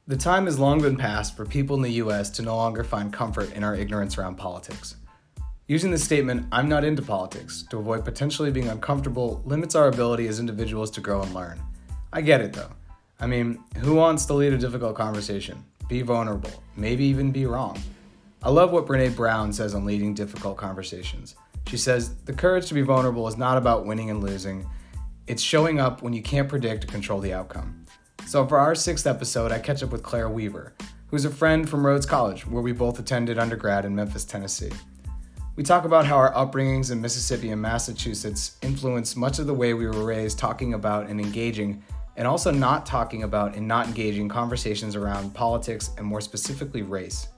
The time has long been past for people in the US to no longer find comfort in our ignorance around politics. Using the statement, "I'm not into politics," to avoid potentially being uncomfortable limits our ability as individuals to grow and learn. I get it though. I mean, who wants to lead a difficult conversation? Be vulnerable, maybe even be wrong. I love what Brené Brown says on leading difficult conversations. She says, "The courage to be vulnerable is not about winning and losing. It's showing up when you can't predict or control the outcome." So for our 6th episode, I catch up with Claire Weaver, who's a friend from Rhodes College, where we both attended undergrad in Memphis, Tennessee. We talk about how our upbringings in Mississippi and Massachusetts influenced much of the way we were raised talking about and engaging, and also not talking about and not engaging conversations around politics and more specifically race.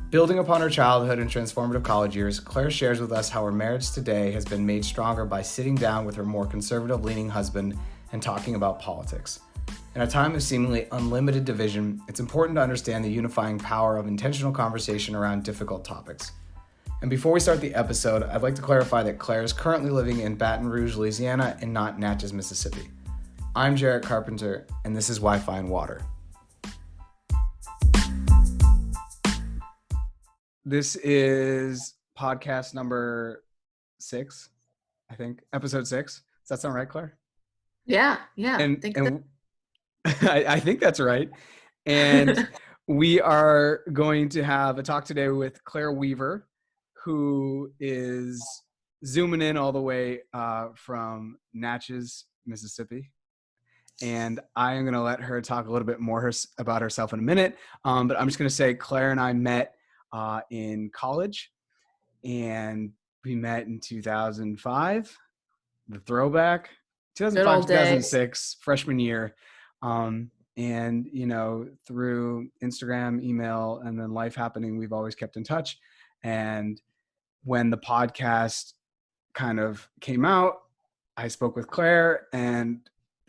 Building upon her childhood and transformative college years, Claire shares with us how her marriage today has been made stronger by sitting down with her more conservative-leaning husband and talking about politics. In a time of seemingly unlimited division, it's important to understand the unifying power of intentional conversation around difficult topics. And before we start the episode, I'd like to clarify that Claire is currently living in Baton Rouge, Louisiana, and not Natchez, Mississippi. I'm Jarrett Carpenter, and this is Wifi Water. This is podcast number 6, I think, episode 6. Does that sound right, Claire? Yeah. I think that's right. And we are going to have a talk today with Claire Weaver, who is zooming in all the way from Natchez, Mississippi. And I am going to let her talk a little bit more about herself in a minute. But I'm just going to say Claire and I met in college, and we met in 2005, the throwback, 2005, 2006, freshman year. And, you know, through Instagram, email, and then life happening, we've always kept in touch. And when the podcast kind of came out, I spoke with Claire and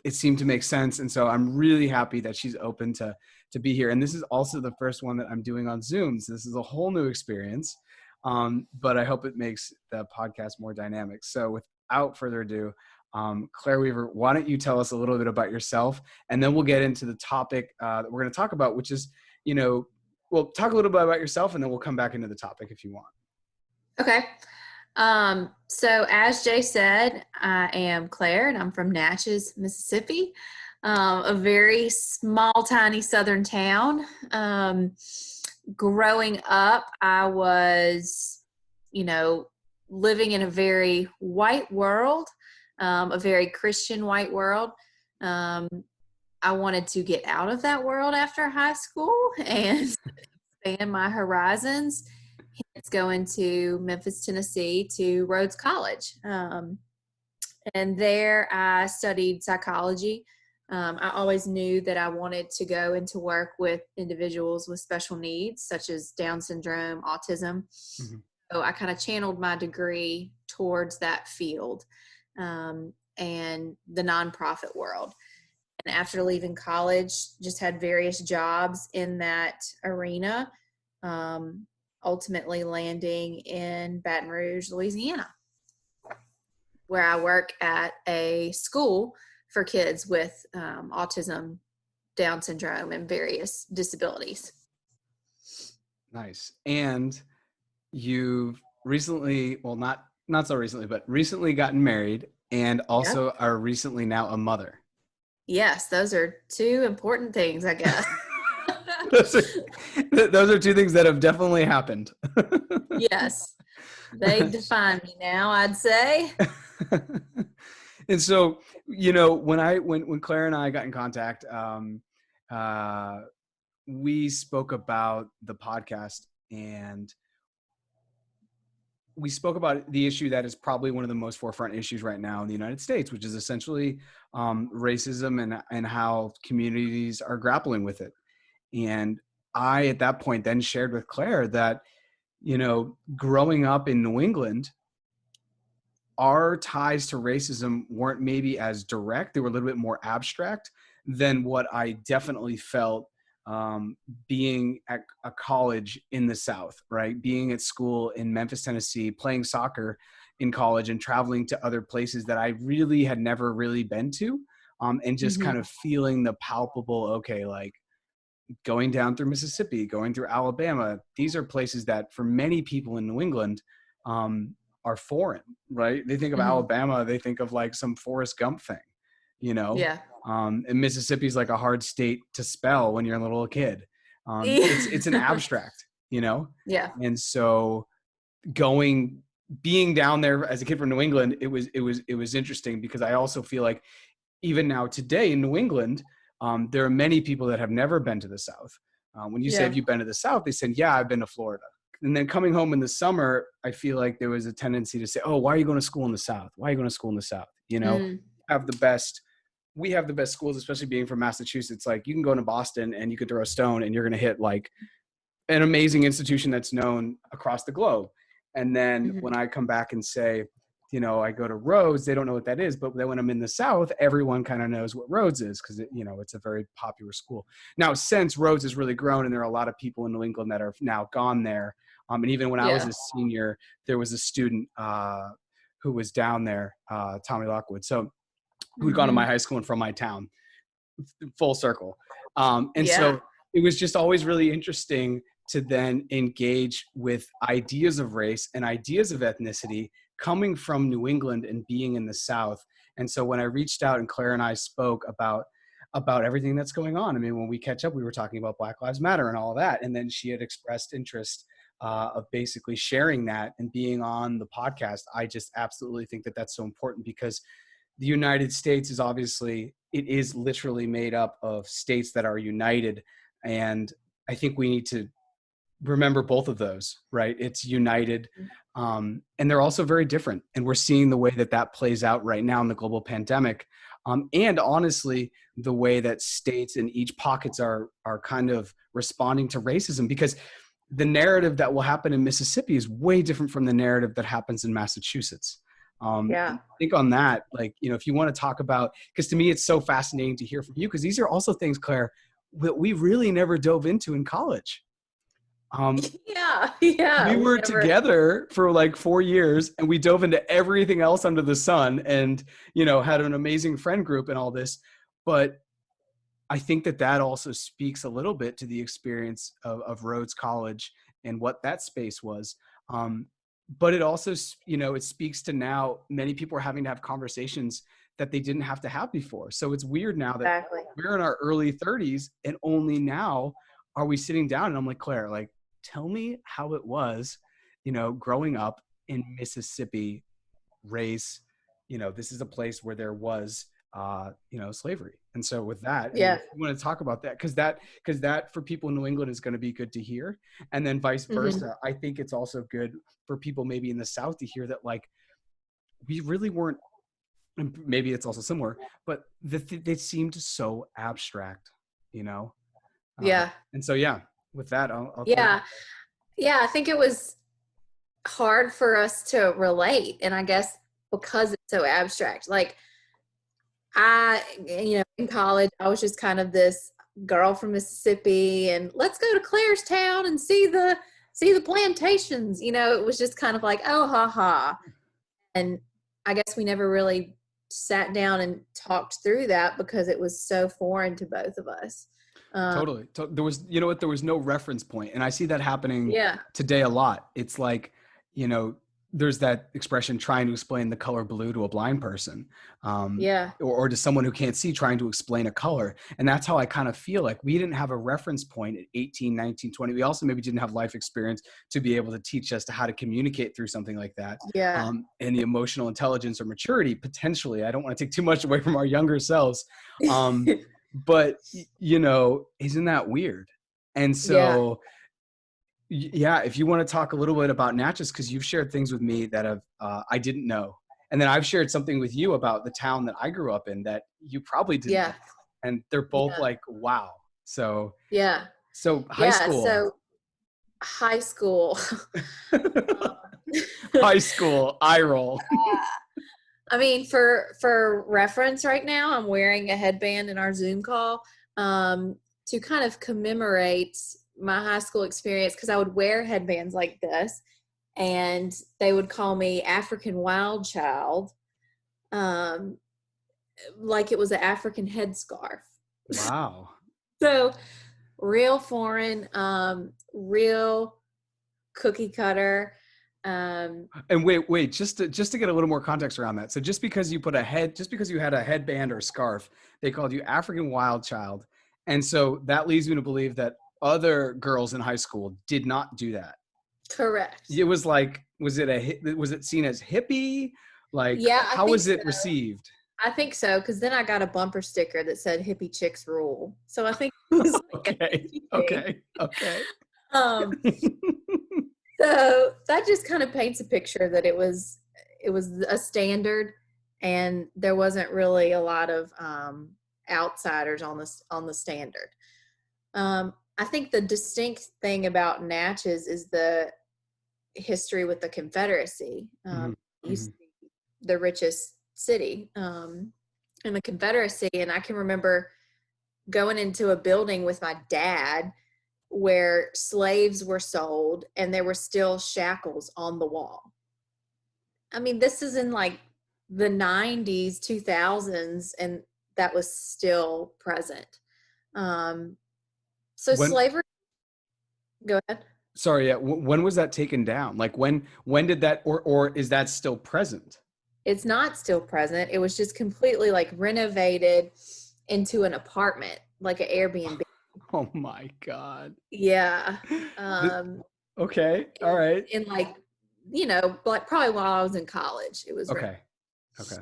it seemed to make sense. And so I'm really happy that she's open to be here. And this is also the first one that I'm doing on Zoom. So this is a whole new experience. But I hope it makes the podcast more dynamic. So without further ado, Claire Weaver, why don't you tell us a little bit about yourself, and then we'll get into the topic that we're going to talk about, which is, you know, we'll talk a little bit about yourself, and then we'll come back into the topic if you want. Okay. So as Jay said, I am Claire, and I'm from Natchez, Mississippi, a very small, tiny southern town. Growing up, I was, living in a very white world. A very Christian white world. I wanted to get out of that world after high school and expand my horizons. Hence going to Memphis, Tennessee to Rhodes College. And there I studied psychology. I always knew that I wanted to go into work with individuals with special needs, such as Down syndrome, autism. Mm-hmm. So I kind of channeled my degree towards that field. And the nonprofit world. And after leaving college, just had various jobs in that arena, ultimately landing in Baton Rouge, Louisiana, where I work at a school for kids with autism, Down syndrome, and various disabilities. Nice. And you've recently, well, not so recently, but recently gotten married, and also are recently now a mother. Yes, those are 2 important things, I guess. those are 2 things that have definitely happened. Yes, they define me now, I'd say. And so, when Claire and I got in contact, we spoke about the podcast, and we spoke about the issue that is probably one of the most forefront issues right now in the United States, which is essentially racism and how communities are grappling with it. And I, at that point, then shared with Claire that, growing up in New England, our ties to racism weren't maybe as direct. They were a little bit more abstract than what I definitely felt being at a college in the South, right? Being at school in Memphis, Tennessee, playing soccer in college and traveling to other places that I really had never really been to. And just kind of feeling the palpable, okay, like going down through Mississippi, going through Alabama. These are places that for many people in New England are foreign, right? They think of Alabama, they think of like some Forrest Gump thing, you know? Yeah. And Mississippi is like a hard state to spell when you're a little kid. It's an abstract, you know? Yeah. And so being down there as a kid from New England, it was interesting because I also feel like even now today in New England, there are many people that have never been to the South. When you say, have you been to the South? They said, yeah, I've been to Florida. And then coming home in the summer, I feel like there was a tendency to say, oh, why are you going to school in the South? Why are you going to school in the South? You know, we have the best schools, especially being from Massachusetts. Like you can go to Boston and you could throw a stone and you're going to hit like an amazing institution that's known across the globe. And then when I come back and say, you know, I go to Rhodes, they don't know what that is. But then when I'm in the South, everyone kind of knows what Rhodes is because, you know, it's a very popular school. Now, since Rhodes has really grown and there are a lot of people in New England that are now gone there. And even when I was a senior, there was a student who was down there, Tommy Lockwood. So who'd gone to my high school and from my town, full circle. So it was just always really interesting to then engage with ideas of race and ideas of ethnicity coming from New England and being in the South. And so when I reached out and Claire and I spoke about everything that's going on, I mean, when we catch up, we were talking about Black Lives Matter and all of that. And then she had expressed interest of basically sharing that and being on the podcast. I just absolutely think that that's so important because the United States is obviously, it is literally made up of states that are united. And I think we need to remember both of those, right? It's united. And they're also very different. And we're seeing the way that plays out right now in the global pandemic. And honestly, the way that states in each pockets are kind of responding to racism, because the narrative that will happen in Mississippi is way different from the narrative that happens in Massachusetts. I think on that, like, you know, if you want to talk about, because to me, it's so fascinating to hear from you, because these are also things, Claire, that we really never dove into in college. We were together for like 4 years and we dove into everything else under the sun and, you know, had an amazing friend group and all this. But I think that also speaks a little bit to the experience of Rhodes College and what that space was. But it also, you know, it speaks to now many people are having to have conversations that they didn't have to have before. So it's weird now that we're in our early 30s and only now are we sitting down and I'm like, Claire, like, tell me how it was, you know, growing up in Mississippi, race, you know, this is a place where there was, you know, slavery. And so with that, I mean, we want to talk about that because that for people in New England is going to be good to hear. And then vice versa. I think it's also good for people maybe in the South to hear that, like, we really weren't, and maybe it's also similar, but they seemed so abstract, you know? And so, with that, I'll I think it was hard for us to relate. And I guess because it's so abstract, like you know, in college, I was just kind of this girl from Mississippi and let's go to Clarestown and see the plantations. You know, it was just kind of like, oh, ha ha. And I guess we never really sat down and talked through that because it was so foreign to both of us. Totally. There was, you know what, there was no reference point. And I see that happening today a lot. It's like, you know, there's that expression, trying to explain the color blue to a blind person, or to someone who can't see, trying to explain a color. And that's how I kind of feel like we didn't have a reference point at 18, 19, 20. We also maybe didn't have life experience to be able to teach us to how to communicate through something like that. And the emotional intelligence or maturity, potentially. I don't want to take too much away from our younger selves. But, you know, isn't that weird? And so, if you want to talk a little bit about Natchez, because you've shared things with me that have I didn't know. And then I've shared something with you about the town that I grew up in that you probably didn't know. And they're both like, wow. So, so high school. So high school. High school, eye roll. I mean, for reference right now, I'm wearing a headband in our Zoom call to kind of commemorate my high school experience, because I would wear headbands like this and they would call me African Wild Child, like it was an African headscarf. Wow. So real foreign, real cookie cutter. And wait, just to get a little more context around that. So just because you had a headband or scarf, they called you African wild child. And so that leads me to believe that other girls in high school did not do that. Correct. It was like, was it seen as hippie? Like, Yeah, I how think was it so. received? I think so, because then I got a bumper sticker that said "Hippie Chicks Rule." So I think it was like a hippie Okay. thing. So that just kind of paints a picture that it was a standard, and there wasn't really a lot of outsiders on the standard. I think the distinct thing about Natchez is the history with the Confederacy. Used to be the richest city in the Confederacy, and I can remember going into a building with my dad where slaves were sold and there were still shackles on the wall. I mean, this is in like the 90s, 2000s, and that was still present. So slavery, go ahead. Sorry, yeah. When was that taken down? Like when did that, or is that still present? It's not still present. It was just completely like renovated into an apartment, like an Airbnb. Oh my God. Yeah. Okay. All right. In like, like probably while I was in college, it was okay. Okay.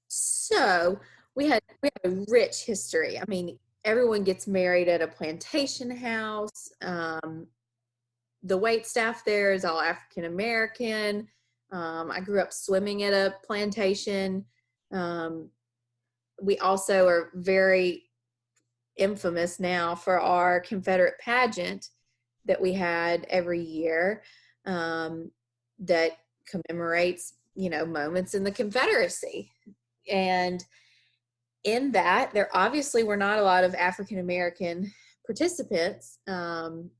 So we had a rich history. I mean, everyone gets married at a plantation house. The wait staff there is all African American. I grew up swimming at a plantation. We also are very infamous now for our Confederate pageant that we had every year that commemorates, moments in the Confederacy. And in that, there obviously were not a lot of African American participants. And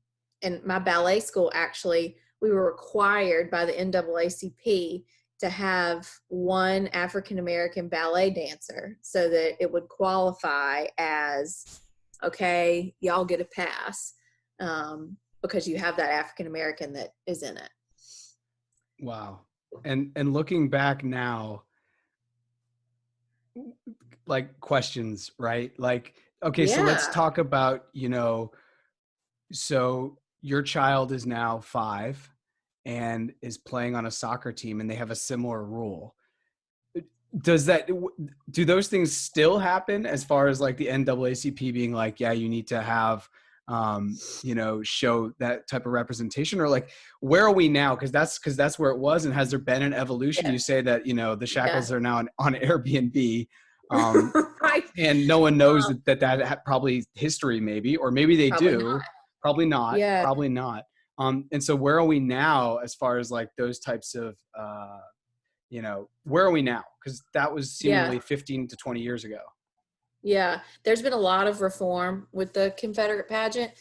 my ballet school, actually, we were required by the NAACP to have one African American ballet dancer so that it would qualify as, okay, y'all get a pass because you have that African American that is in it. Wow. And looking back now, like questions, right? Like, okay, so let's talk about, so your child is now 5 and is playing on a soccer team and they have a similar rule. Do those things still happen as far as like the NAACP being like, yeah, you need to have, show that type of representation, or like, where are we now? Cause that's where it was. And has there been an evolution? You say that, the shackles are now on Airbnb. Right. And no one knows that probably history, maybe, or maybe they do. Probably not. Yeah. Probably not. And so where are we now as far as like those types of, where are we now? Because that was seemingly 15 to 20 years ago. Yeah, there's been a lot of reform with the Confederate pageant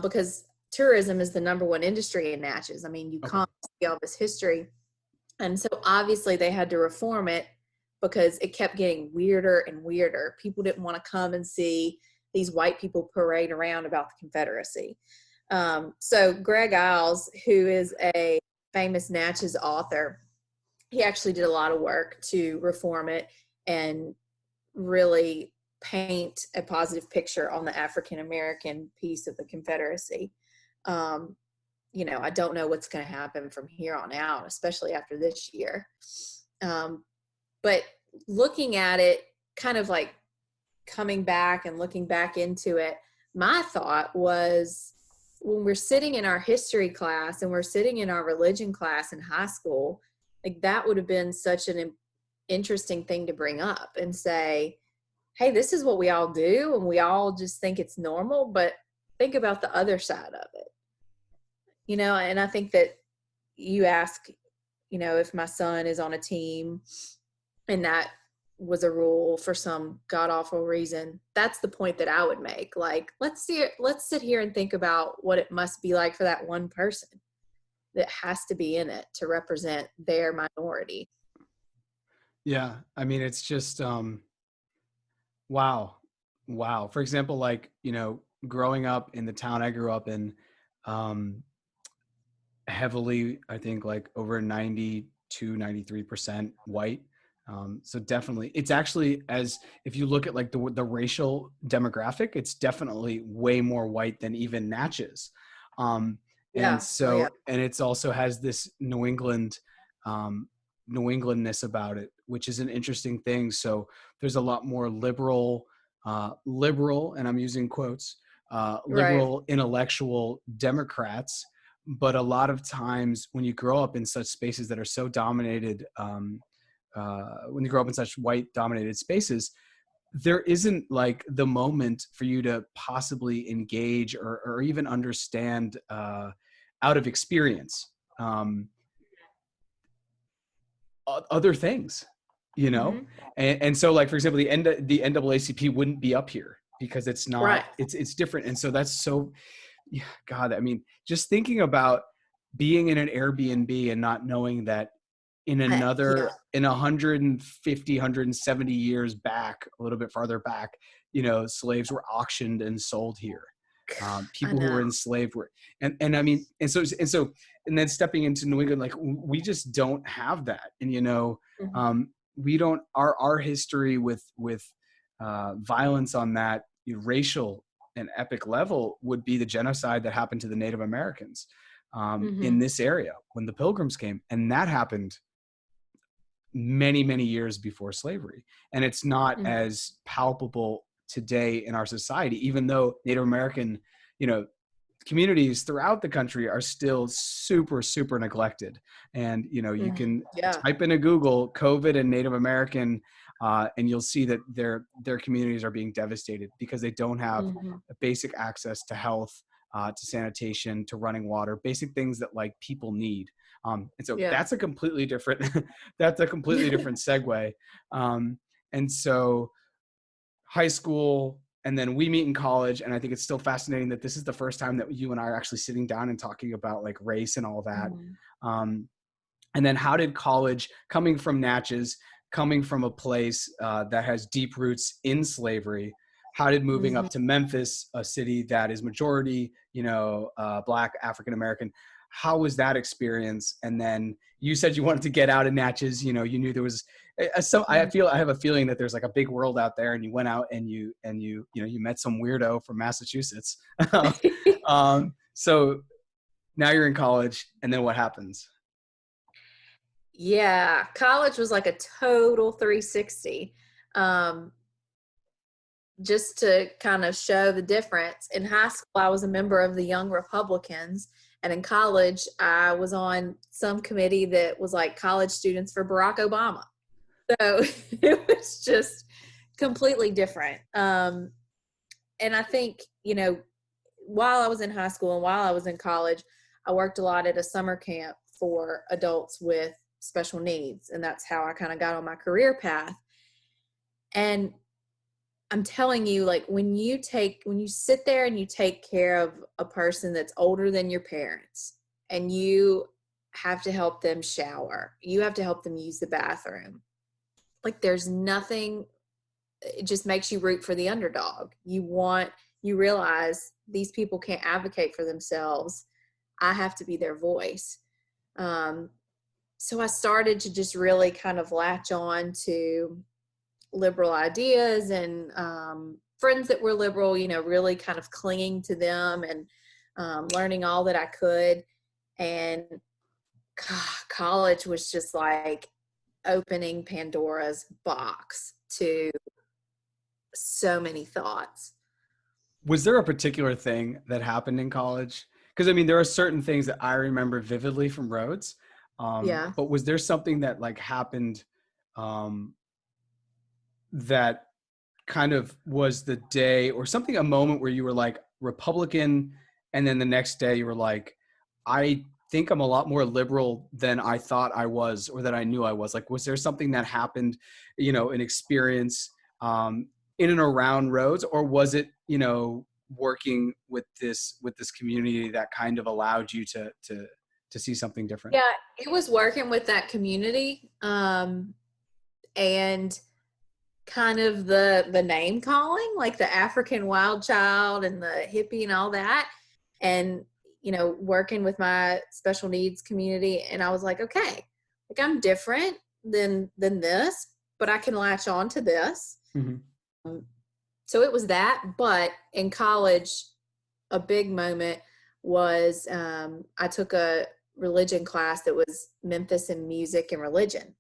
because tourism is the #1 industry in Natchez. I mean, you can't see all this history. And so obviously they had to reform it because it kept getting weirder and weirder. People didn't want to come and see these white people parade around about the Confederacy. So Greg Iles, who is a famous Natchez author, he actually did a lot of work to reform it and really paint a positive picture on the African American piece of the Confederacy. I don't know what's going to happen from here on out, especially after this year. But looking at it, kind of like coming back and looking back into it, my thought was, when we're sitting in our history class and we're sitting in our religion class in high school, like that would have been such an interesting thing to bring up and say, hey, this is what we all do, and we all just think it's normal, but think about the other side of it. And I think that you ask, if my son is on a team and that was a rule for some god-awful reason, that's the point that I would make. Like, let's sit here and think about what it must be like for that one person that has to be in it to represent their minority. Yeah. I mean, it's just, wow. Wow. For example, like, you know, growing up in the town I grew up in, um, heavily, I think like over 93% white. So definitely, it's actually, as if you look at like the racial demographic, it's definitely way more white than even Natchez. Um, and Yeah. Oh yeah. so, and it's also has this um, New Englandness about it, which is an interesting thing. So there's a lot more liberal, and I'm using quotes, Right. liberal intellectual Democrats, but a lot of times when you grow up in such spaces that are so dominated, when you grow up in such white dominated spaces, there isn't like the moment for you to possibly engage or even understand out of experience um, other things, you know? Hmm. And so like, for example, the NAACP wouldn't be up here because it's not, Right. it's different. And so that's so, yeah, God, I mean, just thinking about being in an Airbnb and not knowing that Yeah. in 150, 170 years back, a little bit farther back, you know, slaves were auctioned and sold here. I People who were know. enslaved were, and I mean, and then stepping into New England, like we just don't have that. And, you know, Hmm. we don't, our history with violence on that racial and epic level would be the genocide that happened to the Native Americans in Hmm. this area when the Pilgrims came, and that happened many, many years before slavery. And it's not Hmm. as palpable today in our society, even though Native American, you know, communities throughout the country are still super, super neglected. And, you know, you Hmm. can Yeah. type into Google COVID and Native American, and you'll see that their communities are being devastated because they don't have Hmm. a basic access to health, to sanitation, to running water, basic things that like people need. And so Yeah. that's a completely different, that's a completely different segue. Um, and so high school, and then we meet in college, and I think it's still fascinating that this is the first time that you and I are actually sitting down and talking about like race and all that. Hmm. um, and then how did college, coming from Natchez, coming from a place that has deep roots in slavery, how did moving Hmm. up to Memphis, a city that is majority, you know, Black, African American, how was that experience? And then you said you wanted to get out of Natchez. You know, you knew there was so I have a feeling that there's like a big world out there, and you went out and you know, you met some weirdo from Massachusetts. So now you're in college, and then what happens? Yeah. College was like a total 360. Um, just to kind of show the difference. In high school, I was a member of the Young Republicans. And in college, I was on some committee that was like college students for Barack Obama. So it was just completely different. And I think, you know, while I was in high school and while I was in college, I worked a lot at a summer camp for adults with special needs. And that's how I kind of got on my career path. And I'm telling you, like when you sit there and you take care of a person that's older than your parents, and you have to help them shower, you have to help them use the bathroom. Like there's nothing, it just makes you root for the underdog. You realize these people can't advocate for themselves. I have to be their voice. Um, so I started to just really kind of latch on to liberal ideas and friends that were liberal, you know, really kind of clinging to them and learning all that I could. And college was just like opening Pandora's box to so many thoughts. Was there a particular thing that happened in college? Because I mean, there are certain things that I remember vividly from Rhodes, Yeah. but was there something that like happened um, that kind of was the day, or something, a moment where you were like Republican, and then the next day you were like, I think I'm a lot more liberal than I thought I was, or that I knew I was? Like, was there something that happened, you know, an experience in and around Rhodes, or was it, you know, working with this community that kind of allowed you to see something different? Yeah, it was working with that community. And kind of the name calling, like the African wild child and the hippie and all that. And, working with my special needs community. And I was like, okay, like I'm different than this, but I can latch on to this. Mm-hmm. So it was that. But in college, a big moment was I took a religion class that was Memphis and music and religion.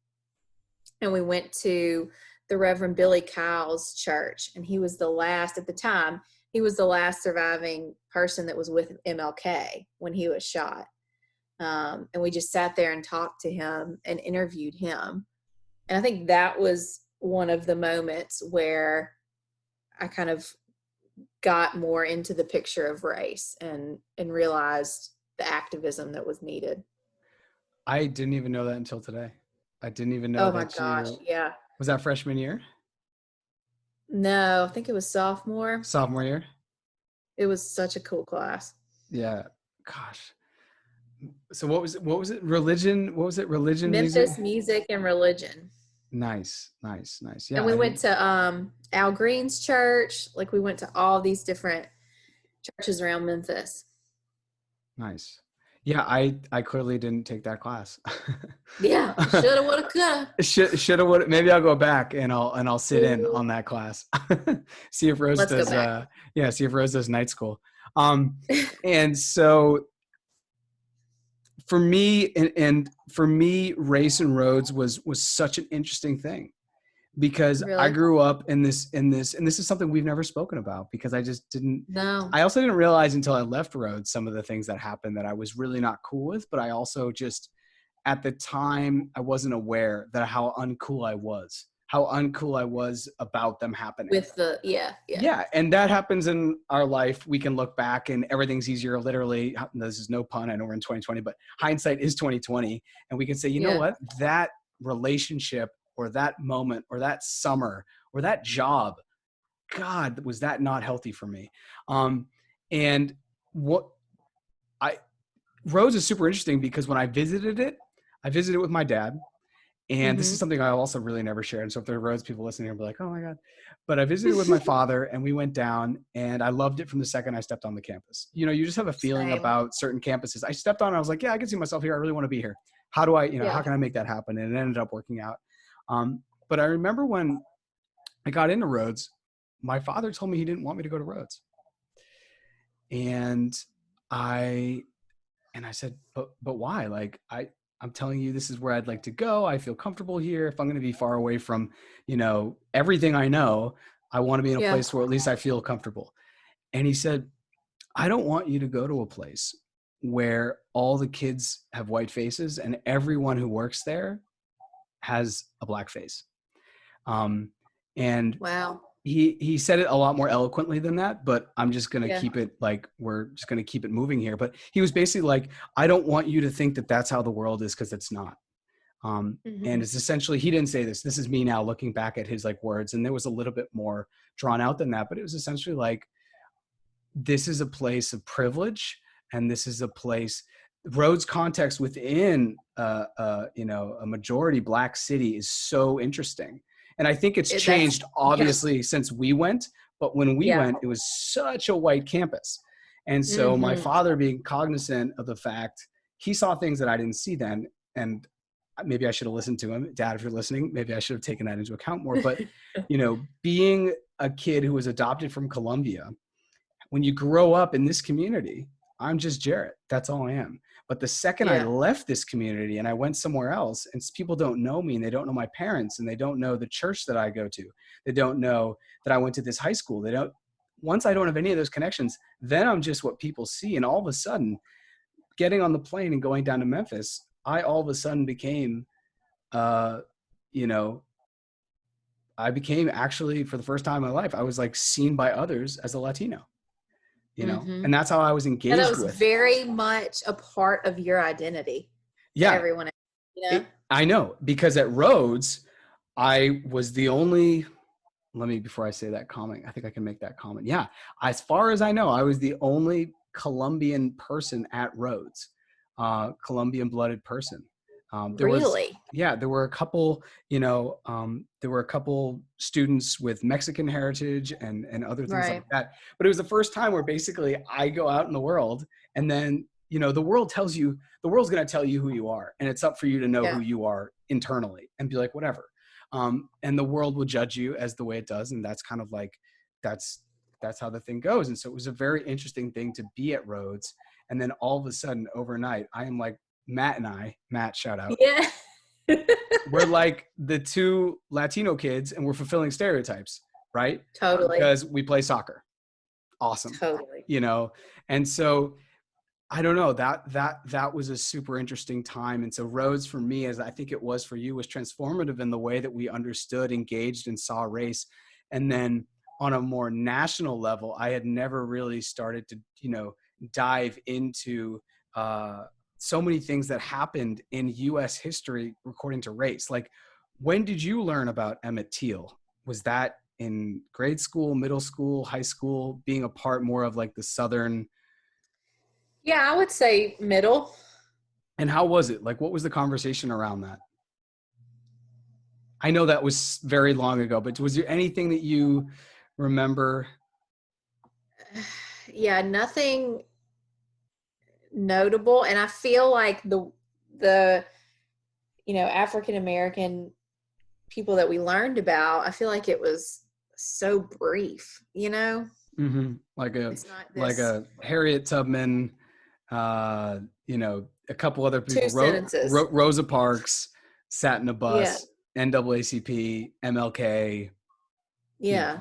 And we went to the Reverend Billy Kyle's church. And he was the last, at the time, he was the last surviving person that was with MLK when he was shot. And we just sat there and talked to him and interviewed him. And I think that was one of the moments where I kind of got more into the picture of race and realized the activism that was needed. I didn't even know that until today. I didn't even know that. Oh my gosh, yeah. Was that freshman year? No, I think it was sophomore. Sophomore year? It was such a cool class. Yeah. Gosh. So what was it? Religion? What was it? Religion? Memphis music and religion. Nice. Yeah. And we went to Al Green's church. Like we went to all these different churches around Memphis. Nice. Yeah, I clearly didn't take that class. Yeah, shoulda, woulda, coulda. Shoulda, woulda. Maybe I'll go back and I'll sit in on that class. See if Rose does. See if Rose does night school. And so for me, and for me, race and Rhodes was such an interesting thing. Because really? I grew up in this, and this is something we've never spoken about because I just didn't. No. I also didn't realize until I left Rhodes some of the things that happened that I was really not cool with. But I also just, at the time, I wasn't aware that how uncool I was about them happening. With the yeah, and that happens in our life. We can look back and everything's easier. Literally, this is no pun. I know we're in 2020, but hindsight is 2020, and we can say, you know what, that relationship, or that moment, or that summer, or that job, God, was that not healthy for me? And Rhodes is super interesting because when I visited it with my dad, and this is something I also really never shared. And so if there are Rhodes people listening, I'll be like, oh my God. But I visited with my father, and we went down, and I loved it from the second I stepped on the campus. You just have a feeling about certain campuses. I stepped on, and I was like, yeah, I can see myself here. I really want to be here. How do I, how can I make that happen? And it ended up working out. But I remember when I got into Rhodes, my father told me he didn't want me to go to Rhodes. And I said, but why? Like, I'm telling you, this is where I'd like to go. I feel comfortable here. If I'm going to be far away from, everything I know, I want to be in a place where at least I feel comfortable. And he said, I don't want you to go to a place where all the kids have white faces and everyone who works there has a black face. And wow. He said it a lot more eloquently than that, but I'm just going to keep it like, we're just going to keep it moving here. But he was basically like, I don't want you to think that that's how the world is, because it's not. And it's essentially, he didn't say this. This is me now looking back at his like words. And there was a little bit more drawn out than that, but it was essentially like, this is a place of privilege. And this is a place, Rhodes context within a majority black city is so interesting. And I think it's changed obviously since we went, but when we went, it was such a white campus. And so my father, being cognizant of the fact, he saw things that I didn't see then. And maybe I should have listened to him. Dad, if you're listening, maybe I should have taken that into account more. But, being a kid who was adopted from Colombia, when you grow up in this community, I'm just Jarrett. That's all I am. But the second I left this community and I went somewhere else, and people don't know me, and they don't know my parents, and they don't know the church that I go to. They don't know that I went to this high school. Once I don't have any of those connections, then I'm just what people see. And all of a sudden, getting on the plane and going down to Memphis, I all of a sudden became, I became actually, for the first time in my life, I was like seen by others as a Latino. And that's how I was engaged with. That was very much a part of your identity. Yeah. Everyone, I know, because at Rhodes, I was the only, before I say that comment, I think I can make that comment. Yeah. As far as I know, I was the only Colombian person at Rhodes, Colombian blooded person. Really? There were a couple, there were a couple students with Mexican heritage and other things like Right. that. But it was the first time where basically I go out in the world, and then, the world's going to tell you who you are. And it's up for you to know who you are internally and be like, whatever. And the world will judge you as the way it does. And that's kind of like, that's how the thing goes. And so it was a very interesting thing to be at Rhodes. And then all of a sudden overnight, I am like, Matt, shout out. Yeah. We're like the two Latino kids, and we're fulfilling stereotypes, right? Totally. Because we play soccer. Awesome. Totally. And so I don't know, that was a super interesting time. And so Rhodes for me, as I think it was for you, was transformative in the way that we understood, engaged, and saw race. And then on a more national level, I had never really started to, dive into so many things that happened in U.S. history according to race. Like, when did you learn about Emmett Till? Was that in grade school, middle school, high school, being a part more of like the Southern? Yeah, I would say middle. And how was it? Like, what was the conversation around that? I know that was very long ago, but was there anything that you remember? Yeah, nothing notable. And I feel like the African American people that we learned about, I feel like it was so brief, Mm-hmm. Like a Harriet Tubman, a couple other people. Two sentences. Rosa Parks sat in a bus. NAACP, MLK. Yeah.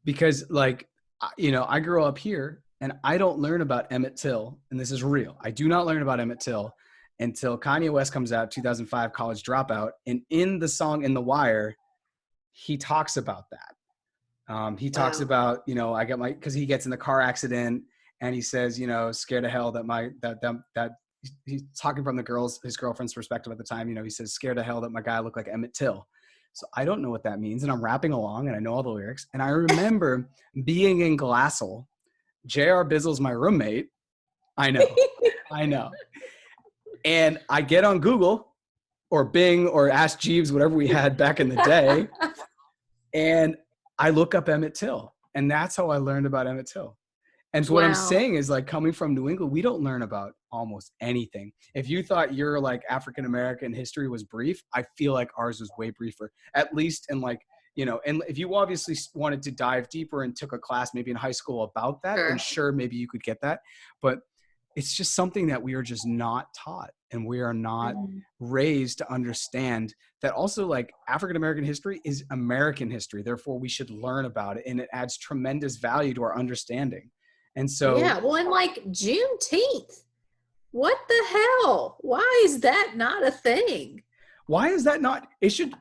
Because I grew up here, and I don't learn about Emmett Till, and this is real. I do not learn about Emmett Till until Kanye West comes out, 2005, College Dropout. And in the song In the Wire, he talks about that. He talks about, because he gets in the car accident, and he says, scared to hell that he's talking from his girlfriend's perspective at the time. He says, scared to hell that my guy looked like Emmett Till. So I don't know what that means. And I'm rapping along, and I know all the lyrics. And I remember being in Glassell. J.R. Bizzle's my roommate. I know. And I get on Google or Bing or Ask Jeeves, whatever we had back in the day. And I look up Emmett Till. And that's how I learned about Emmett Till. And so what I'm saying is, like, coming from New England, we don't learn about almost anything. If you thought your like African-American history was brief, I feel like ours was way briefer, at least in like, and if you obviously wanted to dive deeper and took a class maybe in high school about that, then sure, maybe you could get that. But it's just something that we are just not taught, and we are not raised to understand that also, like, African-American history is American history. Therefore, we should learn about it, and it adds tremendous value to our understanding. And so, yeah, well, and like Juneteenth, what the hell? Why is that not a thing? Why is that not? It should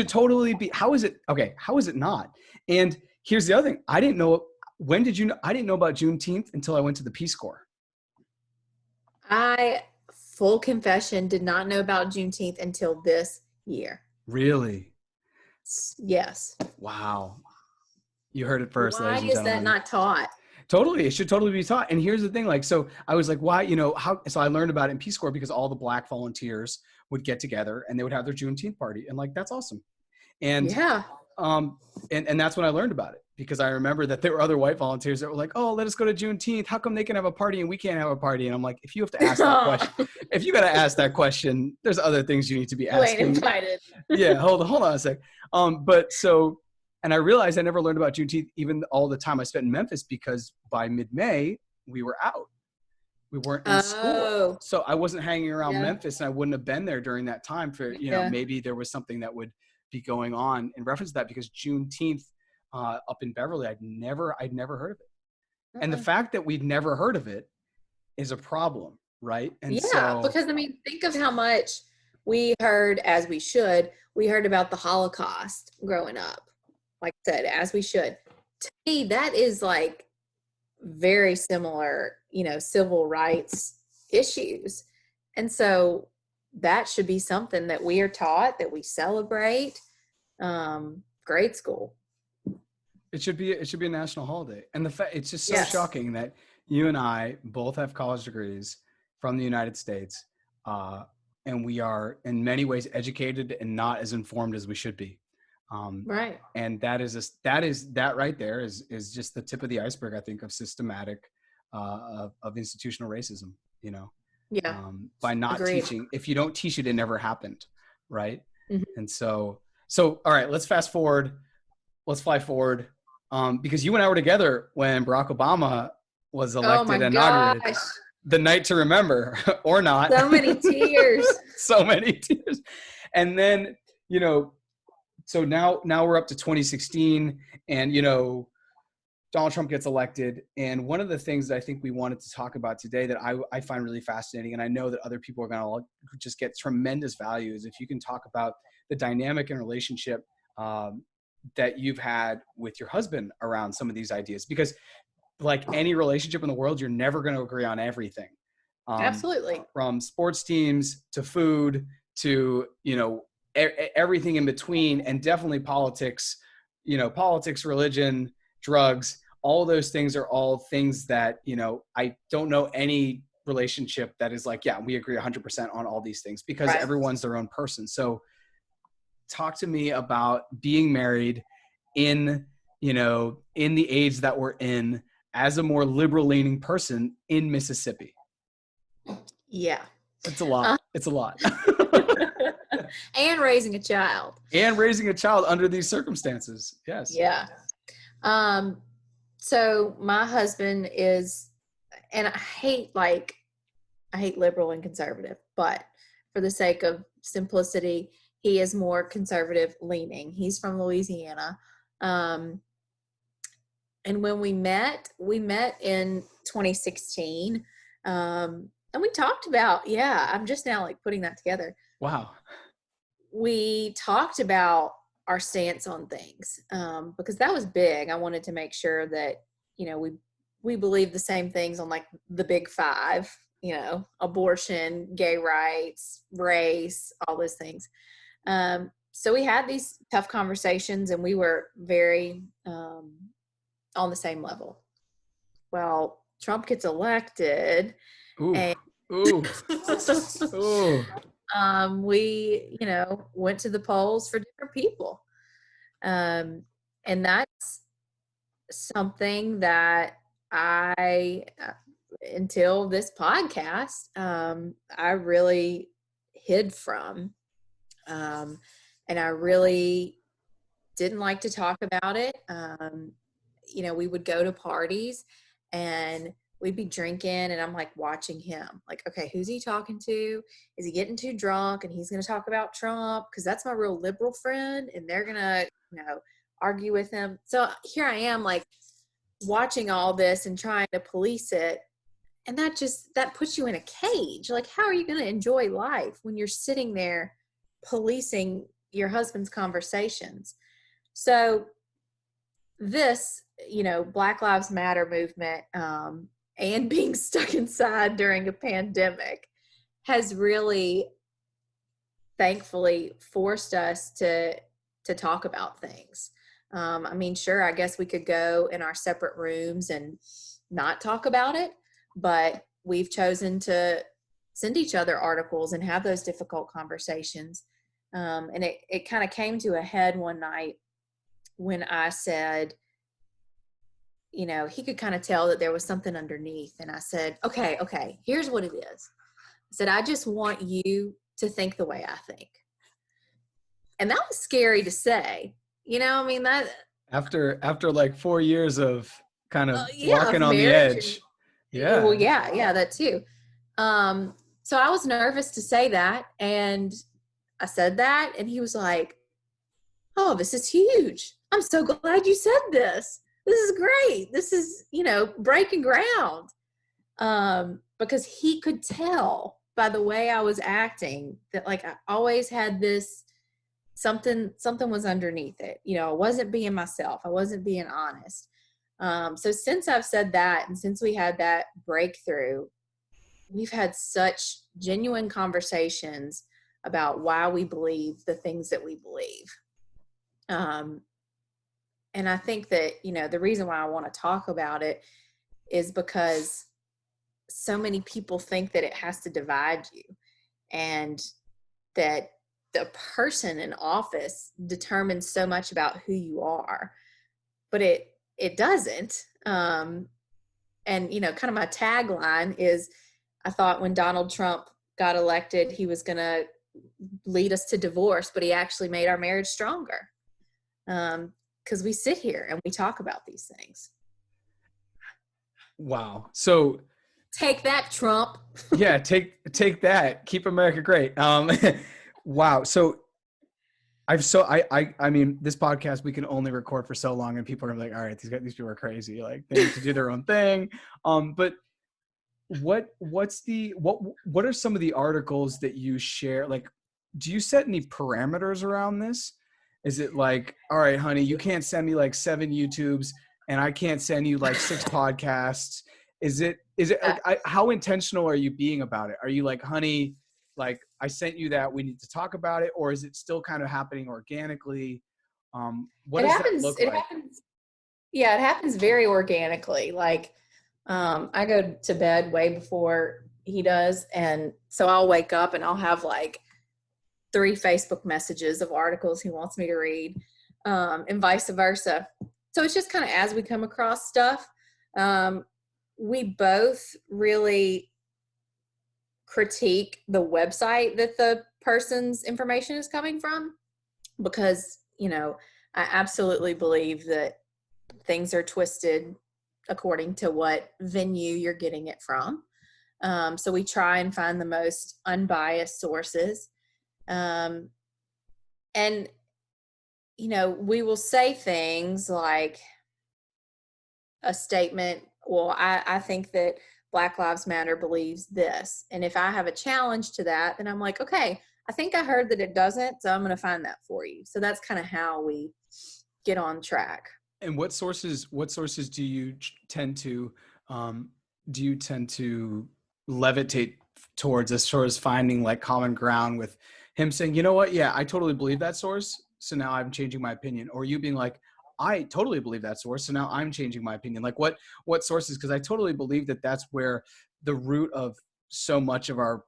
totally be. How is it? Okay. How is it not? And here's the other thing. I didn't know. When did you know? I didn't know about Juneteenth until I went to the Peace Corps. Full confession, did not know about Juneteenth until this year. Really? Yes. Wow. You heard it first. Why is that not taught? Totally. It should totally be taught. And here's the thing, like, so I was like, why, so I learned about it in Peace Corps because all the Black volunteers would get together and they would have their Juneteenth party. And like, that's awesome. And, and that's when I learned about it, because I remember that there were other white volunteers that were like, oh, let us go to Juneteenth. How come they can have a party and we can't have a party? And I'm like, if you have to ask that question, if you got to ask that question, there's other things you need to be asking. Yeah. Hold on a sec. And I realized I never learned about Juneteenth, even all the time I spent in Memphis, because by mid-May, we were out. We weren't in school. So I wasn't hanging around Memphis, and I wouldn't have been there during that time for, maybe there was something that would be going on in reference to that, because Juneteenth up in Beverly, I'd never heard of it. And the fact that we'd never heard of it is a problem, right? And because, think of how much we heard, as we should, we heard about the Holocaust growing up. Like I said, as we should. To me, that is like very similar, civil rights issues. And so that should be something that we are taught, that we celebrate. Grade school. It should be a national holiday. And the fact, it's just so shocking that you and I both have college degrees from the United States. and we are in many ways educated and not as informed as we should be. Right. And that right there is just the tip of the iceberg, I think, of systematic, of institutional racism, Yeah. by not Agreed. teaching. If you don't teach it, it never happened. Right. Mhm. And so, all right, let's fast forward. Let's fly forward. Because you and I were together when Barack Obama was elected and inaugurated. Gosh. The night to remember, or not. So many tears. So many tears. And then, so now we're up to 2016, and, Donald Trump gets elected. And one of the things that I think we wanted to talk about today that I find really fascinating, and I know that other people are going to just get tremendous value, is if you can talk about the dynamic and relationship that you've had with your husband around some of these ideas. Because like any relationship in the world, you're never going to agree on everything. Absolutely. From sports teams to food to, everything in between, and definitely politics, religion, drugs, all those things are all things that, I don't know any relationship that is like, yeah, we agree 100% on all these things, because Right. everyone's their own person. So talk to me about being married in the age that we're in, as a more liberal leaning person in Mississippi. Yeah. It's a lot. It's a lot. And raising a child. And raising a child under these circumstances. Yes. Yeah. So my husband is, and I hate liberal and conservative, but for the sake of simplicity, he is more conservative leaning. He's from Louisiana. And when we met in 2016. And we talked about, I'm just now putting that together. Wow. We talked about our stance on things, because that was big. I wanted to make sure that, we believe the same things on the big five, abortion, gay rights, race, all those things. So we had these tough conversations, and we were very on the same level. Well, Trump gets elected. Ooh. And Ooh. Ooh. We, went to the polls for different people. And that's something that until this podcast, I really hid from. And I really didn't like to talk about it. We would go to parties and we'd be drinking, and I'm watching him, okay, who's he talking to? Is he getting too drunk and he's going to talk about Trump? Because that's my real liberal friend, and they're going to, argue with him. So here I am, watching all this and trying to police it. And that puts you in a cage. How are you going to enjoy life when you're sitting there policing your husband's conversations? So this, Black Lives Matter movement, and being stuck inside during a pandemic has really, thankfully, forced us to talk about things. Sure, I guess we could go in our separate rooms and not talk about it, but we've chosen to send each other articles and have those difficult conversations. And it kind of came to a head one night when I said, he could kind of tell that there was something underneath. And I said, okay, here's what it is. I said, I just want you to think the way I think. And that was scary to say, that after 4 years of kind of walking on the edge. Yeah. Well, yeah, that too. So I was nervous to say that. And I said that, and he was like, oh, this is huge. I'm so glad you said this. This is great. This is, breaking ground. Because he could tell by the way I was acting that I always had this, something was underneath it. I wasn't being myself. I wasn't being honest. So since I've said that, and since we had that breakthrough, we've had such genuine conversations about why we believe the things that we believe. And I think that, the reason why I want to talk about it is because so many people think that it has to divide you. And that the person in office determines so much about who you are, but it doesn't. And, you know, kind of my tagline is, I thought when Donald Trump got elected, he was going to lead us to divorce, but he actually made our marriage stronger. Because we sit here and we talk about these things. Wow. So take that, Trump. Yeah, take that. Keep America great. Wow. So I mean, this podcast we can only record for so long, and people are like, all right, these people are crazy. Like they need to do their own thing. But what are some of the articles that you share? Like, do you set any parameters around this? Is it like, all right, honey, you can't send me like 7 YouTubes and I can't send you like 6 podcasts? Is it like, how intentional are you being about it? Are you like, honey, like I sent you that, we need to talk about it? Or is it still kind of happening organically? What does that look like? Yeah, it happens very organically. Like, I go to bed way before he does. And so I'll wake up and I'll have like 3 Facebook messages of articles he wants me to read, and vice versa. So it's just kind of as we come across stuff. We both really critique the website that the person's information is coming from, because, you know, I absolutely believe that things are twisted according to what venue you're getting it from. So we try and find the most unbiased sources. And, you know, we will say things like a statement, well, I think that Black Lives Matter believes this. And if I have a challenge to that, then I'm like, okay, I think I heard that it doesn't, so I'm going to find that for you. So that's kind of how we get on track. And what sources do you tend to levitate towards, as far as finding like common ground with him saying, you know what, yeah, I totally believe that source, so now I'm changing my opinion? Or you being like, I totally believe that source, so now I'm changing my opinion? Like what sources? Because I totally believe that that's where the root of so much of our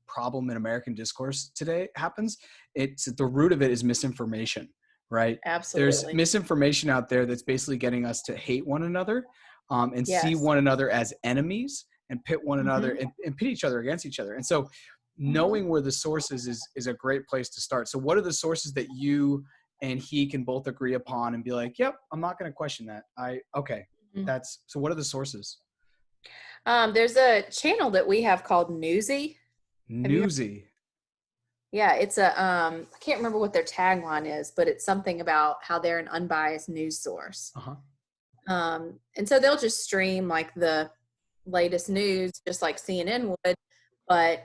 problem in American discourse today happens. It's the root of it is misinformation, right? Absolutely. There's misinformation out there that's basically getting us to hate one another, and see one another as enemies, and pit one another and pit each other against each other. And so knowing where the sources is a great place to start. So what are the sources that you and he can both agree upon and be like, yep, I'm not going to question that. So what are the sources? There's a channel that we have called Newsy. Yeah, it's I can't remember what their tagline is, but it's something about how they're an unbiased news source. And so they'll just stream like the latest news, just like CNN would, but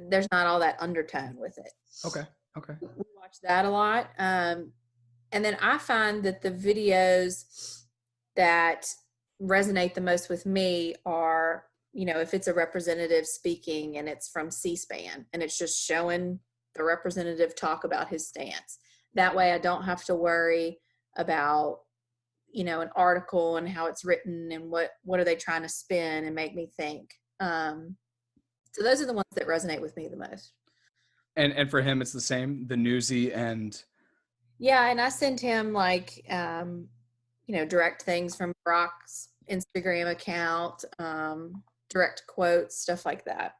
there's not all that undertone with it. Okay. We watch that a lot. And then I find that the videos that resonate the most with me are, you know, if it's a representative speaking and it's from C-SPAN and it's just showing the representative talk about his stance. That way I don't have to worry about, you know, an article and how it's written and what are they trying to spin and make me think. So those are the ones that resonate with me the most. And for him, it's the same, the Newsy and. Yeah. And I send him like, you know, direct things from Barack's Instagram account, direct quotes, stuff like that.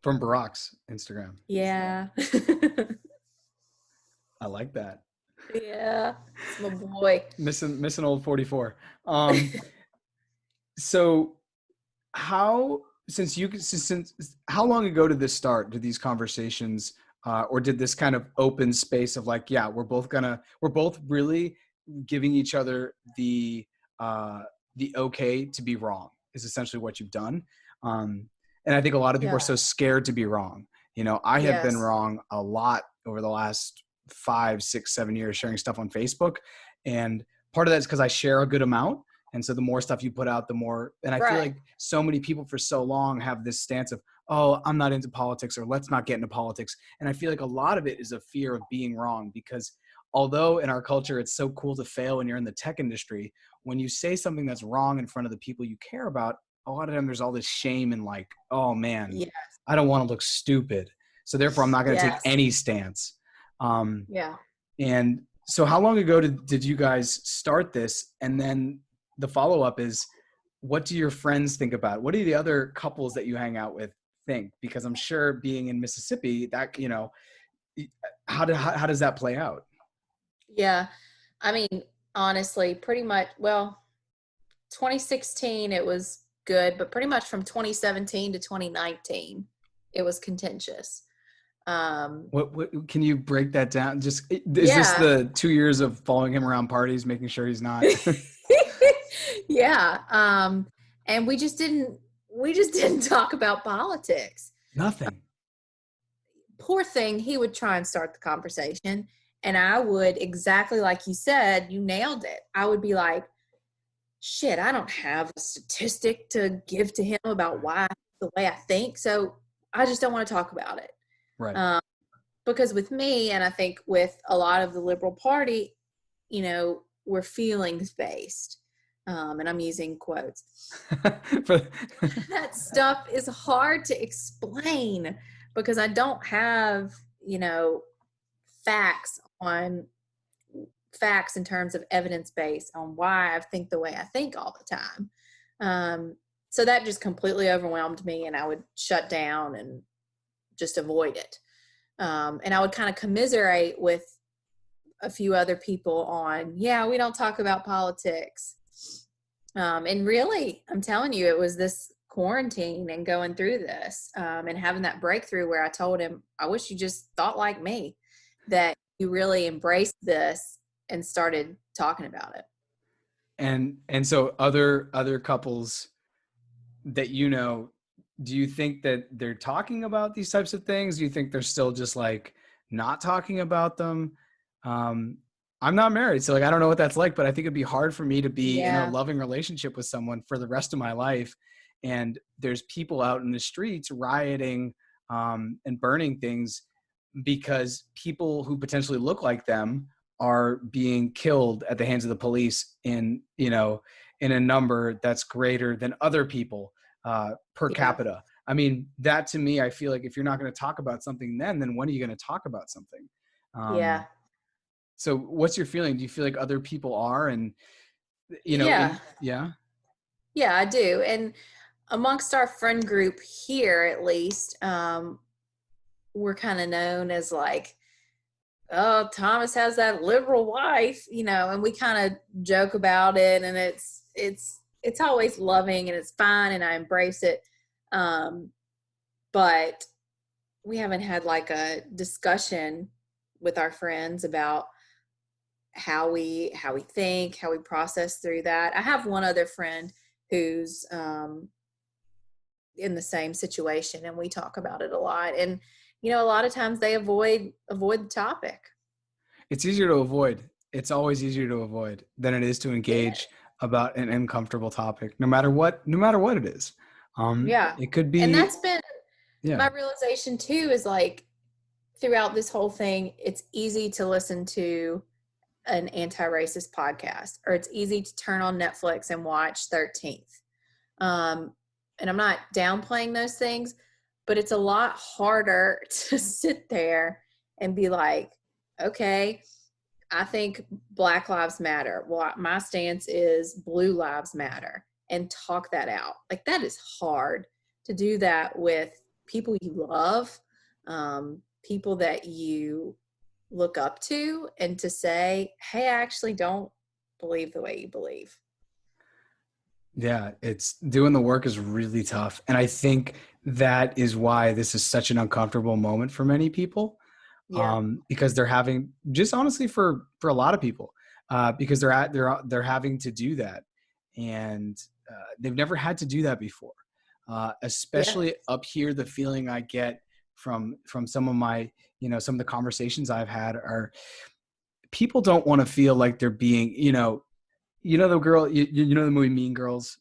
From Barack's Instagram. Yeah. I like that. Yeah. It's my boy. Missing old 44. So how long ago did this start? Did these conversations, or did this kind of open space of like, yeah, we're both really giving each other the okay to be wrong is essentially what you've done. And I think a lot of people are so scared to be wrong. You know, I have been wrong a lot over the last 5, 6, 7 years sharing stuff on Facebook. And part of that is because I share a good amount. And so the more stuff you put out, the more, and I feel like so many people for so long have this stance of, oh, I'm not into politics, or let's not get into politics. And I feel like a lot of it is a fear of being wrong, because although in our culture, it's so cool to fail when you're in the tech industry, when you say something that's wrong in front of the people you care about, a lot of them, there's all this shame and like, oh man, I don't want to look stupid. So therefore I'm not going to take Yes. any stance. Yeah. And so how long ago did you guys start this? And then the follow-up is, what do your friends think about it? What do the other couples that you hang out with think? Because I'm sure being in Mississippi, that, you know, how does that play out? Yeah. I mean, honestly, pretty much, well, 2016, it was good, but pretty much from 2017 to 2019, it was contentious. What can you break that down? Just, is this Yeah. the 2 years of following him around parties, making sure he's not? Yeah. And we just didn't talk about politics. Nothing. Poor thing, he would try and start the conversation, and I would, exactly like you said, you nailed it. I would be like, shit, I don't have a statistic to give to him about why the way I think, so I just don't want to talk about it. Right. Because with me, and I think with a lot of the liberal party, you know, we're feelings based. And I'm using quotes. That stuff is hard to explain because I don't have, you know, facts in terms of evidence base on why I think the way I think all the time. So that just completely overwhelmed me, and I would shut down and just avoid it. And I would kind of commiserate with a few other people on, yeah, we don't talk about politics. And really, I'm telling you, it was this quarantine and going through this and having that breakthrough where I told him, I wish you just thought like me, that you really embraced this and started talking about it. And so other couples that, you know, do you think that they're talking about these types of things? Do you think they're still just like not talking about them? I'm not married, so like I don't know what that's like, but I think it'd be hard for me to be in a loving relationship with someone for the rest of my life, and there's people out in the streets rioting and burning things because people who potentially look like them are being killed at the hands of the police in, you know, in a number that's greater than other people per capita. I mean, that to me, I feel like if you're not going to talk about something then when are you going to talk about something? So what's your feeling? Do you feel like other people are, and, you know, Yeah, I do. And amongst our friend group here, at least, we're kind of known as like, oh, Thomas has that liberal wife, you know, and we kind of joke about it, and it's always loving and it's fine and I embrace it. But we haven't had like a discussion with our friends about how we think, how we process through that. I have one other friend who's in the same situation, and we talk about it a lot. And you know, a lot of times they avoid the topic. It's easier to avoid. It's always easier to avoid than it is to engage about an uncomfortable topic, no matter what it is. It could be, and that's been my realization too, is like throughout this whole thing, it's easy to listen to an anti-racist podcast, or it's easy to turn on Netflix and watch 13th. And I'm not downplaying those things, but it's a lot harder to sit there and be like, okay, I think Black Lives Matter. Well, my stance is Blue Lives Matter, and talk that out. Like, that is hard to do that with people you love, people that you look up to, and to say, hey, I actually don't believe the way you believe. Yeah, it's doing the work is really tough. And I think that is why this is such an uncomfortable moment for many people. Because they're having, just honestly for a lot of people, because they're having to do that. And they've never had to do that before. Especially up here, the feeling I get from some of my, you know, some of the conversations I've had are people don't want to feel like they're being, you know, the girl, you know, the movie Mean Girls.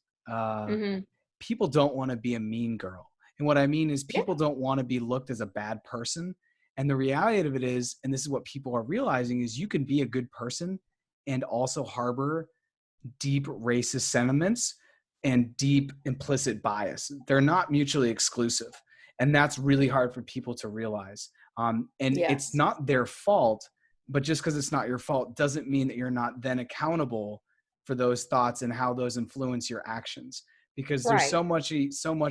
People don't want to be a mean girl. And what I mean is people don't want to be looked as a bad person. And the reality of it is, and this is what people are realizing, is you can be a good person and also harbor deep racist sentiments and deep implicit bias. They're not mutually exclusive. And that's really hard for people to realize. And it's not their fault, but just because it's not your fault doesn't mean that you're not then accountable for those thoughts and how those influence your actions. Because there's so much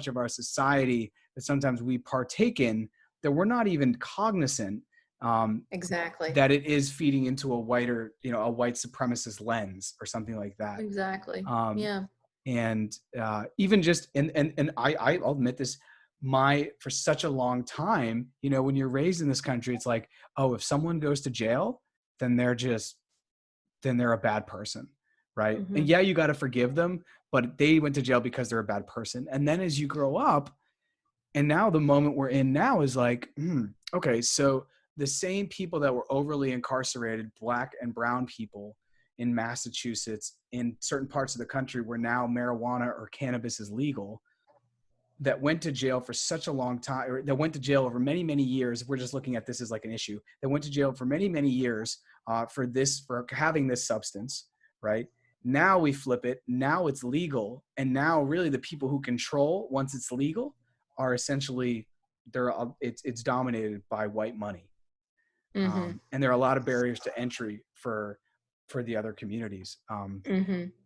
of our society that sometimes we partake in that we're not even cognizant that it is feeding into a white supremacist lens or something like that. Exactly. And even just, and I'll admit this, for such a long time, you know, when you're raised in this country, it's like, oh, if someone goes to jail, then they're a bad person. Right. Mm-hmm. And yeah, you got to forgive them, but they went to jail because they're a bad person. And then as you grow up, and now the moment we're in now is like, okay, so the same people that were overly incarcerated, Black and brown people in Massachusetts, in certain parts of the country where now marijuana or cannabis is legal, that went to jail for such a long time, or that went to jail over many, many years. If we're just looking at this as like an issue, that went to jail for many, many years for having this substance, right? Now we flip it. Now it's legal. And now really the people who control, once it's legal, are essentially, it's dominated by white money. Mm-hmm. And there are a lot of barriers to entry for the other communities.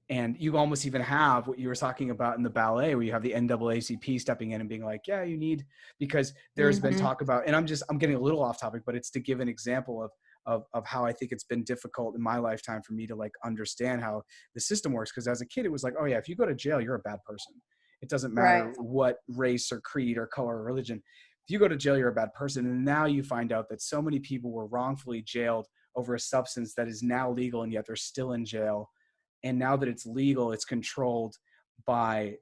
And you almost even have what you were talking about in the ballet, where you have the NAACP stepping in and being like, yeah, you need, because there's been talk about, and I'm getting a little off topic, but it's to give an example of how I think it's been difficult in my lifetime for me to like understand how the system works. Because as a kid, it was like, oh yeah, if you go to jail, you're a bad person. It doesn't matter what race or creed or color or religion. If you go to jail, you're a bad person. And now you find out that so many people were wrongfully jailed over a substance that is now legal, and yet they're still in jail. And now that it's legal, it's controlled by,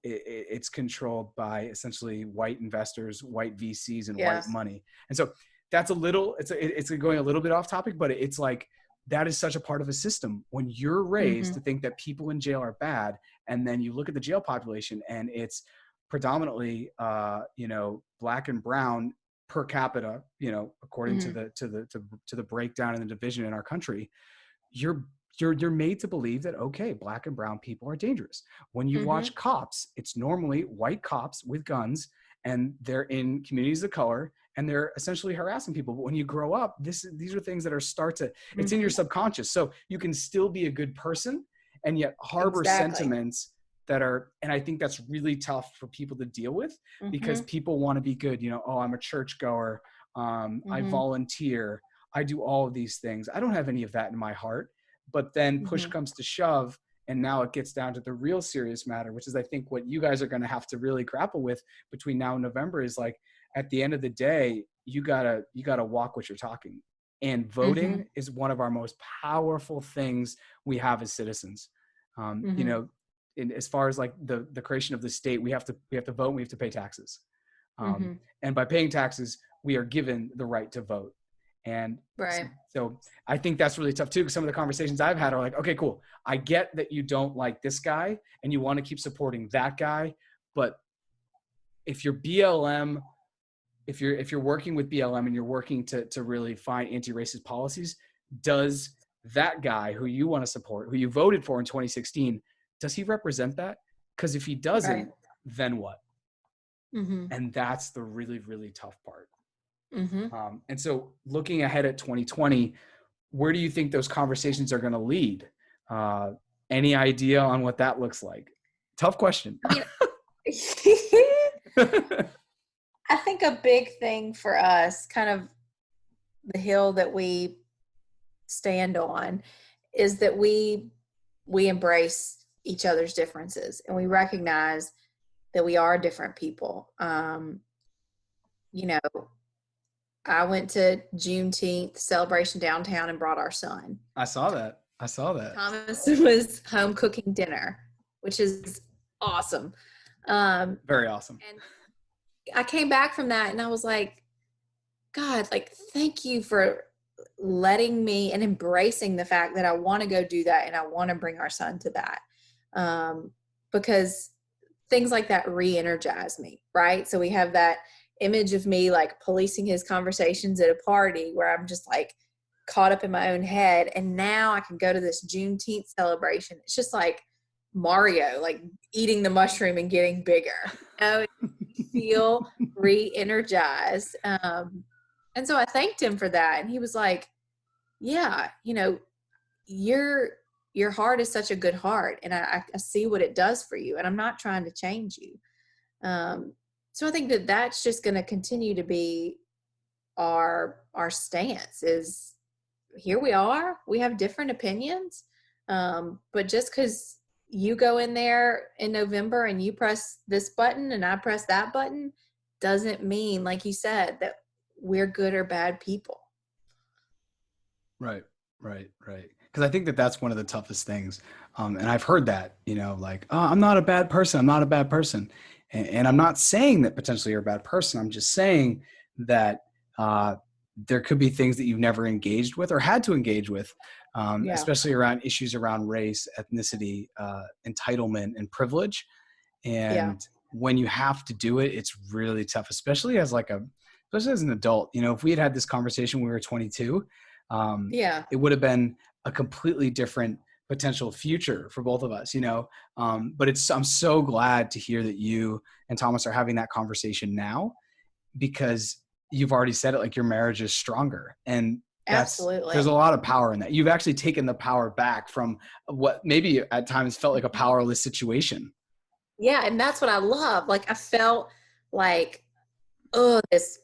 it's controlled by essentially white investors, white VCs, and white money. And so that's it's going a little bit off topic, but it's like, that is such a part of a system when you're raised to think that people in jail are bad. And then you look at the jail population and it's predominantly, Black and brown per capita, according to the breakdown and the division in our country. You're made to believe that, okay, Black and brown people are dangerous. When you watch cops, it's normally white cops with guns, and they're in communities of color, and they're essentially harassing people. But when you grow up, these are things that it's in your subconscious. So you can still be a good person and yet harbor sentiments that are, and I think that's really tough for people to deal with, because people want to be good. Oh, I'm a churchgoer. I volunteer. I do all of these things. I don't have any of that in my heart. But then push comes to shove, and now it gets down to the real serious matter, which is, I think, what you guys are going to have to really grapple with between now and November, is like, at the end of the day, you gotta walk what you're talking. And voting is one of our most powerful things we have as citizens. As far as like the creation of the state, we have to vote, and we have to pay taxes. And by paying taxes, we are given the right to vote. And so I think that's really tough too, because some of the conversations I've had are like, okay, cool, I get that you don't like this guy and you want to keep supporting that guy, but if you're BLM, if you're working with BLM and you're working to really find anti-racist policies, does that guy who you want to support, who you voted for in 2016, does he represent that? Because if he doesn't, then what? And that's the really, really tough part. And so looking ahead at 2020, where do you think those conversations are going to lead? Any idea on what that looks like? Tough question. I think a big thing for us, kind of the hill that we stand on, is that we embrace each other's differences, and we recognize that we are different people. I went to Juneteenth celebration downtown and brought our son. I saw that. Thomas was home cooking dinner, which is awesome. Very awesome. And I came back from that and I was like, God, like, thank you for letting me and embracing the fact that I want to go do that, and I want to bring our son to that. Because things like that re-energize me, right? So we have that image of me like policing his conversations at a party where I'm just like caught up in my own head, and now I can go to this Juneteenth celebration. It's just like Mario, like eating the mushroom and getting bigger. You feel re-energized. And so I thanked him for that. And he was like, yeah, your heart is such a good heart. And I see what it does for you. And I'm not trying to change you. So I think that that's just going to continue to be our stance is here we are. We have different opinions. But just because you go in there in November and you press this button and I press that button doesn't mean, like you said, that we're good or bad people. Right. Because I think that that's one of the toughest things. And I've heard that, like, oh, I'm not a bad person. I'm not a bad person. And I'm not saying that potentially you're a bad person. I'm just saying that there could be things that you've never engaged with or had to engage with, especially around issues around race, ethnicity, entitlement, and privilege. And when you have to do it, it's really tough, especially as an adult. If we had this conversation when we were 22, it would have been a completely different potential future for both of us, but I'm so glad to hear that you and Thomas are having that conversation now, because you've already said it, like your marriage is stronger, and absolutely, there's a lot of power in that. You've actually taken the power back from what maybe at times felt like a powerless situation. Yeah. And that's what I love. Like I felt like, oh, this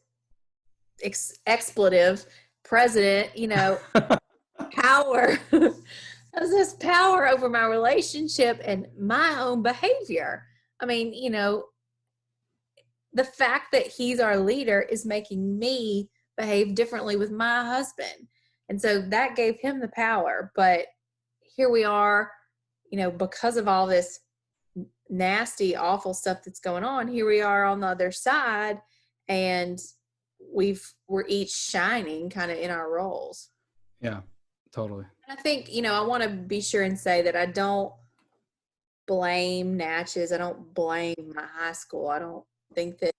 expletive president, power. Has this power over my relationship and my own behavior. I mean, the fact that he's our leader is making me behave differently with my husband. And so that gave him the power. But here we are, because of all this nasty, awful stuff that's going on, here we are on the other side, and we're each shining kind of in our roles. Yeah, totally. I think, I want to be sure and say that I don't blame Natchez. I don't blame my high school. I don't think that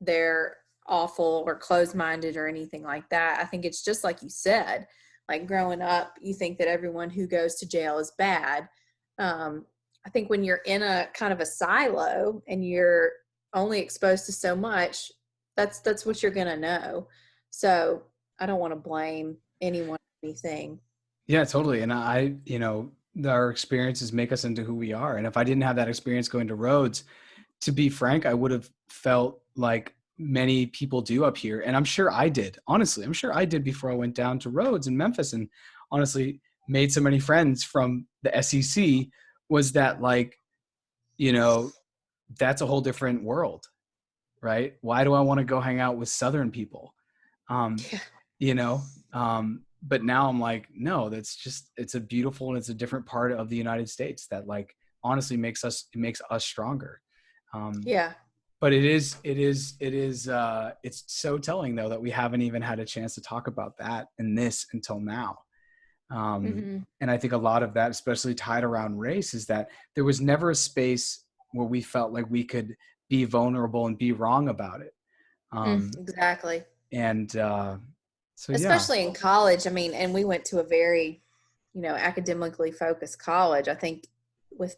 they're awful or closed-minded or anything like that. I think it's just like you said, like growing up, you think that everyone who goes to jail is bad. I think when you're in a kind of a silo and you're only exposed to so much, that's what you're going to know. So I don't want to blame anyone or anything. Yeah, totally. And our experiences make us into who we are. And if I didn't have that experience going to Rhodes, to be frank, I would have felt like many people do up here. And I'm sure I did. Honestly, I'm sure I did before I went down to Rhodes in Memphis, and honestly made so many friends from the SEC, was that that's a whole different world, right? Why do I want to go hang out with Southern people? But now I'm like, no, it's a beautiful and it's a different part of the United States that honestly makes us stronger. But it's so telling though that we haven't even had a chance to talk about that in this until now. And I think a lot of that, especially tied around race, is that there was never a space where we felt like we could be vulnerable and be wrong about it. Exactly. And so, especially in college. I mean, and we went to a very, academically focused college. I think with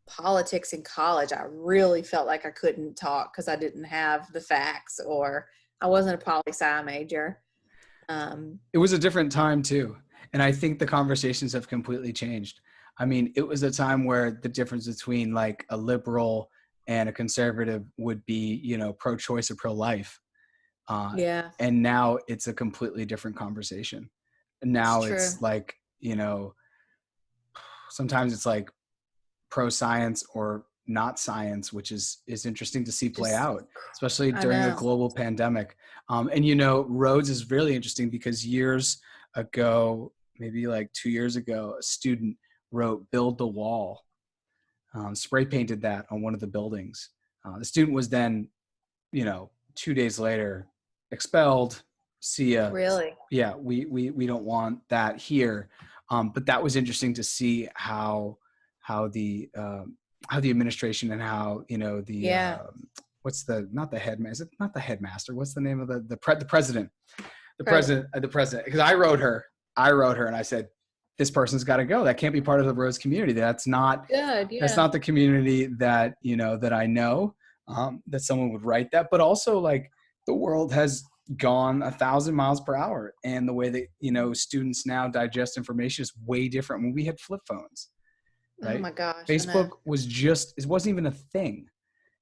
politics in college, I really felt like I couldn't talk because I didn't have the facts, or I wasn't a poli-sci major. It was a different time too. And I think the conversations have completely changed. I mean, it was a time where the difference between like a liberal and a conservative would be, pro-choice or pro-life. And now it's a completely different conversation. Now it's like, sometimes it's like pro-science or not science, which is interesting to see play out, especially during a global pandemic. And, Rhodes is really interesting because years ago, maybe like 2 years ago, a student wrote "Build the Wall," spray painted that on one of the buildings. The student was then, 2 days later expelled. See ya. Really? Yeah, we don't want that here. But that was interesting to see how the administration and how what's the not the headmaster? Is it not the headmaster? What's the name of the president? The president, because I wrote her and I said, this person's got to go. That can't be part of the Rhodes community. That's not Good. Yeah. that's not the community that, that I know, that someone would write that. But also, like, the world has gone 1,000 miles per hour, and the way that, students now digest information is way different. When we had flip phones, right? Oh my gosh. Facebook it wasn't even a thing.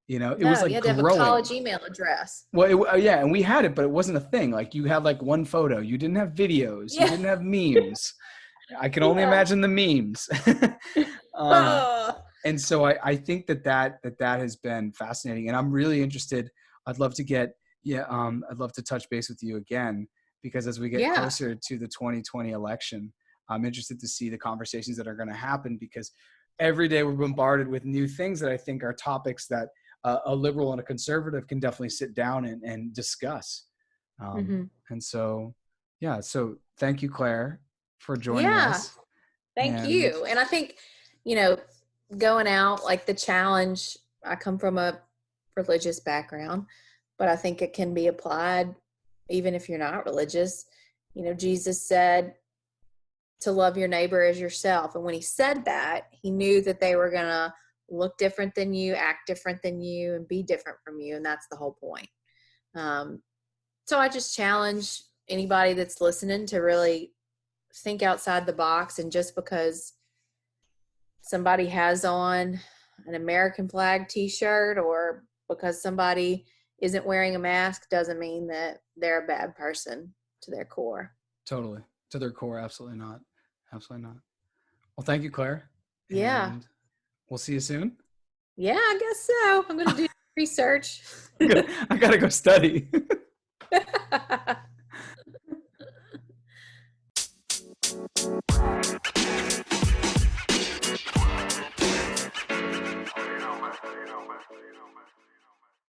It was like you had to have a growing. college email address. Well, yeah, and we had it, but it wasn't a thing. Like, you had like one photo. You didn't have videos. You didn't have memes. I can only imagine the memes. And so I think that has been fascinating, and I'm really interested. I'd love to touch base with you again, because as we get closer to the 2020 election, I'm interested to see the conversations that are going to happen, because every day we're bombarded with new things that I think are topics that a liberal and a conservative can definitely sit down and discuss. And so, so thank you, Claire, for joining us. Thank you. And I think, going out, like, the challenge, I come from a religious background, but I think it can be applied even if you're not religious. Jesus said to love your neighbor as yourself. And when he said that, he knew that they were going to look different than you, act different than you, and be different from you. And that's the whole point. So I just challenge anybody that's listening to really think outside the box. And just because somebody has on an American flag t-shirt, or because somebody isn't wearing a mask, doesn't mean that they're a bad person to their core. Totally. To their core. Absolutely not. Absolutely not. Well, thank you, Claire. Yeah. And we'll see you soon. Yeah, I guess so. I'm going to do research. I got to go study.